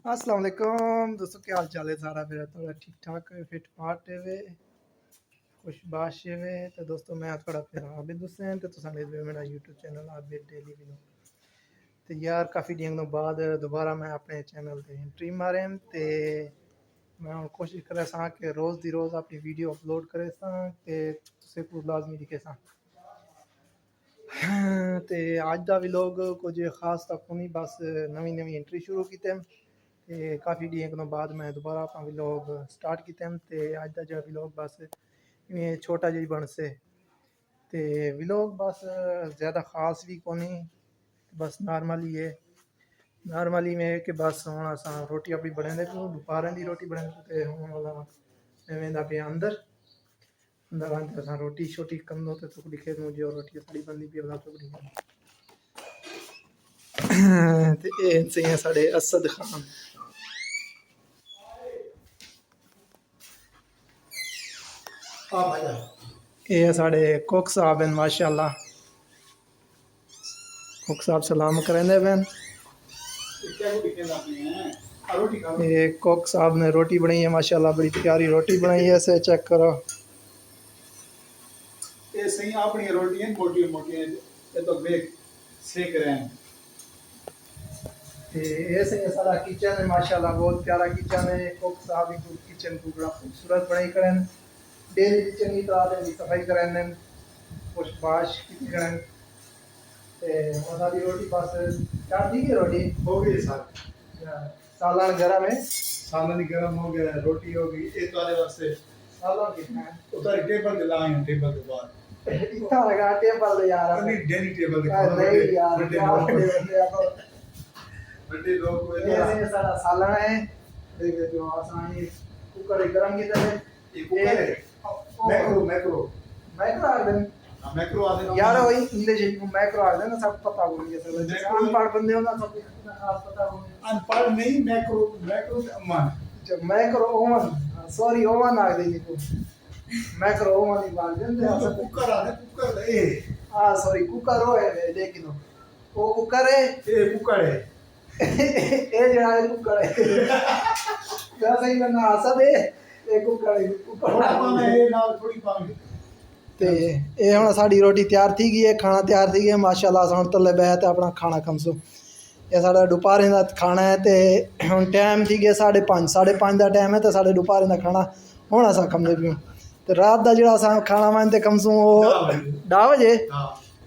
अस्सलाम वालेकुम दोस्तों, क्या हाल चाल है? सारा मेरा थोड़ा ठीक ठाक फिट फाट वे खुशबाश वे। तो दोस्तों मैं थोड़ा फिर आबिद हुसैन तो तुसां देख रहे हो मेरा YouTube channel Abid daily vlog. तो यार काफ़ी दिन बाद दोबारा मैं अपने चैनल ते एंट्री मारे ते मैं हुण कोशिश करे सां कि रोज़ दी रोज़ अपनी वीडियो अपलोड करे सां ते तुसें को लाजमी दिखे सां। ते अज दा व्लॉग कुछ खास तक नहीं, बस नवी नवी एंट्री शुरू की ते काफ़ी दिन बाद मैं दोबारा अपना व्लॉग स्टार्ट किया ते अज का जो व्लॉग बस इवें छोटा जी बन से ते व्लॉग बस ज़्यादा ख़ास भी कोनी, बस नॉर्मल ही है। नॉर्मली में कि बस हुण असां रोटी अपनी बने पियूं, दोपहर की रोटी बने ते हुण मैं वेंदा पे अंदर अंदर आके असां रोटी शोटी कंदो तो तुक दिखे मुझे रोटी साड़ी बनदी पई असां तुक दिखे ते एह् से साढ़े असद खान ये साढ़े कुक साहब हैं माशाल्लाह। कुक साहब सलाम करेंदे बैन। ये कुक साहब ने रोटी बनाई है माशाल्लाह, बड़ी प्यारी रोटी बनाई है। ऐसे चेक करो, ये सही अपनी रोटी है मोटी मोटी ये तो बेक सेक रहे हैं। ऐसे ही सारा किचन है माशाल्लाह, बहुत प्यारा किचन है। कुक साहब ही किचन को बड़ा खूबसूरत बनाई करें, डेली चंगी तरह से सफाई करें, खुशबाश की करें। रोटी बस चार दी रोटी हो गई सर, सालन गरम है, सालन गरम हो गया, रोटी हो गई। ये तो आधे वास्ते सालन कितना है उधर टेबल पे लाए हैं, टेबल के बाद इतना लगा टेबल ले यार नहीं डेली टेबल पे नहीं यार बड़े लोग को ये सारा सालन है। देखे जो आसानी कुकर गरम की तरह ये कुकर है मैक्रो मैक्रो मैक्रो आ गए मैक्रो आधे यार वही इंग्लिश में मैक्रो आ गए ना, सब पता हो गया सब अनपढ़ बंदे हो ना, सब इतना खास पता हो गया। अनपढ़ नहीं, मैक्रो मैक्रो अमन जब मैक्रो ओवन सॉरी ओवन आ गई को मैक्रो ओवन ही बात देंगे तो कुकर आ कुकर ए हां सॉरी कुकर हो है, लेकिन वो कुकर है ये कुकर है ए जड़ा कुकर है वैसे ही ना सब है ये कुकर है कुकर पानी ना थोड़ी पानी ते ये हुण साडी रोटी तैयार थी गई है, खाना तैयार थी गया माशाल्लाह। असां हुण तले बैठ ते अपना खाना खमसो। ये साडा दोपहर दा खाना है ते हुण टाइम थी गया 5:30 5:30 दा टाइम है ते साडे दोपहर दा खाना हुण असां खमदे पियूं। ते रात दा जेड़ा असां खाना वन ते खमसो 10 बजे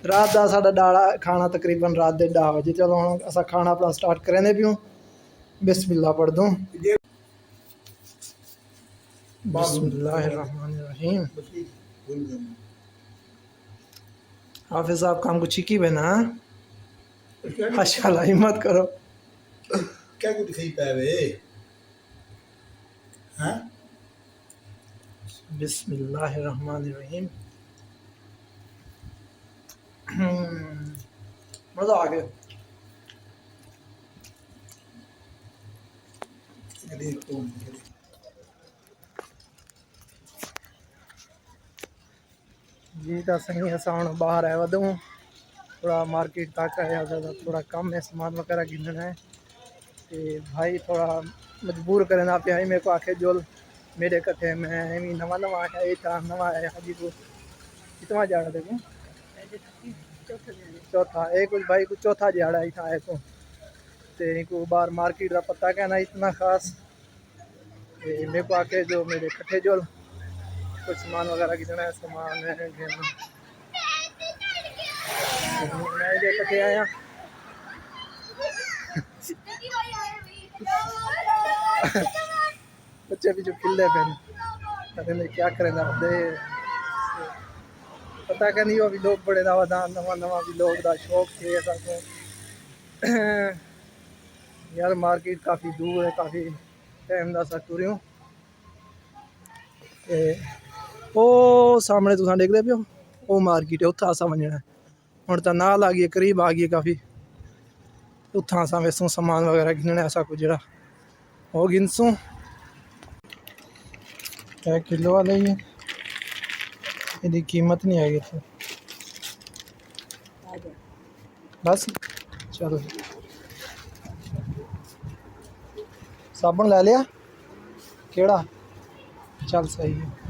रात दा साडा डाला खाना तकरीबन रात दे 10 बजे। चलो हुण असां खाना अपना स्टार्ट करेंदे पियूं। बिस्मिल्लाह पढ़ दूं। बिस्मिल्लाहिर्रहमानिर्रहीम। हाफिज साहब काम को छिकी बना माशाल्लाह, हिम्मत करो। क्या कुछ दिखाई पावे हैं। बिस्मिल्लाहिर्रहमानिर्रहीम। मज़ा आ गया। जी तो सही असां हुण बाहर आया वधूं, थोड़ा मार्केट तक आया थोड़ा कम है, सामान वगैरह गिनना है। तो भाई थोड़ा मजबूर करना पे मेरे को आखे जो मेरे कट्ठे मैं भी नवा नवा आया ये था नवा आया हाजी को कितना जाड़ा देखो चौथा एक कुछ भाई कुछ चौथा जाड़ा ही था आए को बाहर मार्केट का पता कहना इतना खास। मेरे को आके जो मेरे कट्ठे जो कुछ सामान वगैरह गिनना है, सामान है मैं ये कट्ठे आया बच्चे भी जो खिले फिर क्या करेंगे पता क्या नहीं, वो भी लोग बड़े नवा नवा भी लोग का शौक थे यार। मार्केट काफ़ी दूर है, काफ़ी टाइम का अस टुरे वो सामने तुम देख रहे हो वो मार्केट है, उत्थां असा वजना है। हुण तो नाल आ गई करीब आ गई काफ़ी, उत्थां असा वैसों सामान वगैरह गिनना ऐसा कुछ जरा वो गिनसूँ क्या किलो वाले ही यदि कीमत नहीं आएगी तो बस चलो साबुन ले लिया केड़ा चल सही है।